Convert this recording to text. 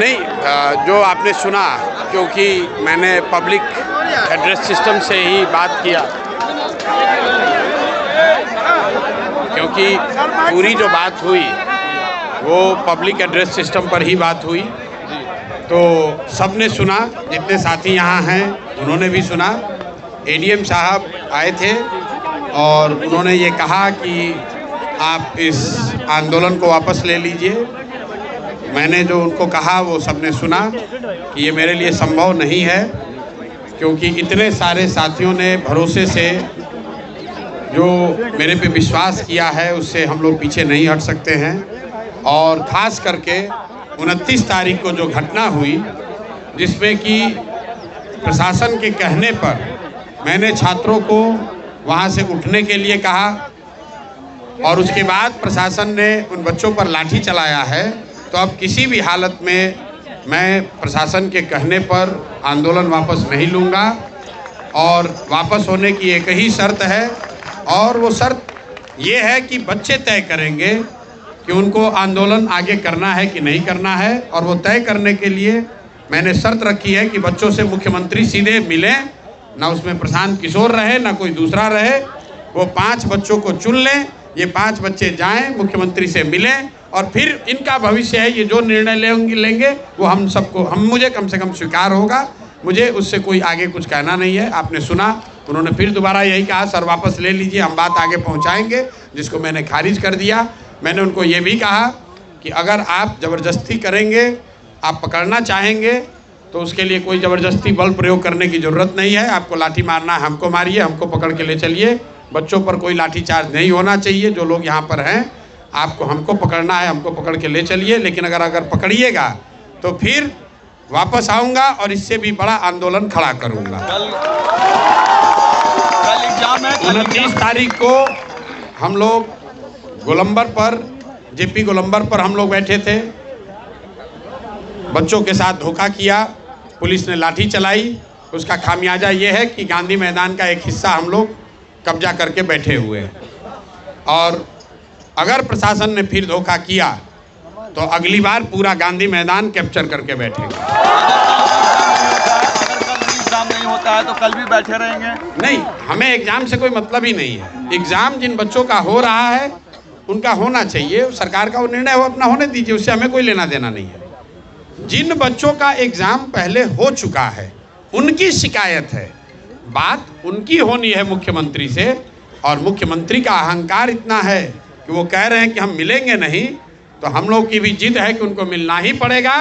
नहीं, जो आपने सुना, क्योंकि मैंने पब्लिक एड्रेस सिस्टम से ही बात किया, क्योंकि पूरी जो बात हुई वो पब्लिक एड्रेस सिस्टम पर ही बात हुई, तो सबने सुना। जितने साथी यहाँ हैं उन्होंने भी सुना। एडीएम साहब आए थे और उन्होंने ये कहा कि आप इस आंदोलन को वापस ले लीजिए। मैंने जो उनको कहा वो सबने सुना कि ये मेरे लिए संभव नहीं है, क्योंकि इतने सारे साथियों ने भरोसे से जो मेरे पे विश्वास किया है उससे हम लोग पीछे नहीं हट सकते हैं। और ख़ास करके 29 तारीख को जो घटना हुई, जिसमें कि प्रशासन के कहने पर मैंने छात्रों को वहाँ से उठने के लिए कहा और उसके बाद प्रशासन ने उन बच्चों पर लाठी चलाया है, तो अब किसी भी हालत में मैं प्रशासन के कहने पर आंदोलन वापस नहीं लूँगा। और वापस होने की एक ही शर्त है, और वो शर्त ये है कि बच्चे तय करेंगे कि उनको आंदोलन आगे करना है कि नहीं करना है। और वो तय करने के लिए मैंने शर्त रखी है कि बच्चों से मुख्यमंत्री सीधे मिलें, ना उसमें प्रशांत किशोर रहे ना कोई दूसरा रहे। वो 5 बच्चों को चुन लें, ये 5 बच्चे जाएं, मुख्यमंत्री से मिलें, और फिर इनका भविष्य है, ये जो निर्णय लेंगे वो मुझे कम से कम स्वीकार होगा। मुझे उससे कोई आगे कुछ कहना नहीं है। आपने सुना, उन्होंने फिर दोबारा यही कहा, सर वापस ले लीजिए, हम बात आगे पहुंचाएंगे, जिसको मैंने खारिज कर दिया। मैंने उनको ये भी कहा कि अगर आप ज़बरदस्ती करेंगे, आप पकड़ना चाहेंगे, तो उसके लिए कोई ज़बरदस्ती बल प्रयोग करने की ज़रूरत नहीं है। आपको लाठी मारना है, हमको मारिए, हमको पकड़ के ले चलिए। बच्चों पर कोई लाठीचार्ज नहीं होना चाहिए। जो लोग यहाँ पर हैं, आपको हमको पकड़ना है, हमको पकड़ के ले चलिए। लेकिन अगर पकड़िएगा तो फिर वापस आऊँगा और इससे भी बड़ा आंदोलन खड़ा करूँगा। 29 तारीख को हम लोग गोलंबर पर, जेपी गोलंबर पर हम लोग बैठे थे। बच्चों के साथ धोखा किया, पुलिस ने लाठी चलाई। उसका खामियाजा ये है कि गांधी मैदान का एक हिस्सा हम लोग कब्जा करके बैठे हुए हैं। और अगर प्रशासन ने फिर धोखा किया तो अगली बार पूरा गांधी मैदान कैप्चर करके बैठेंगे। एग्जाम नहीं होता है तो कल भी बैठे रहेंगे? नहीं, हमें एग्जाम से कोई मतलब ही नहीं है। एग्जाम जिन बच्चों का हो रहा है उनका होना चाहिए, सरकार का वो निर्णय हो, अपना होने दीजिए, उससे हमें कोई लेना देना नहीं है। जिन बच्चों का एग्जाम पहले हो चुका है उनकी शिकायत है, बात उनकी होनी है मुख्यमंत्री से। और मुख्यमंत्री का अहंकार इतना है कि वो कह रहे हैं कि हम मिलेंगे नहीं, तो हम लोग की भी जिद है कि उनको मिलना ही पड़ेगा।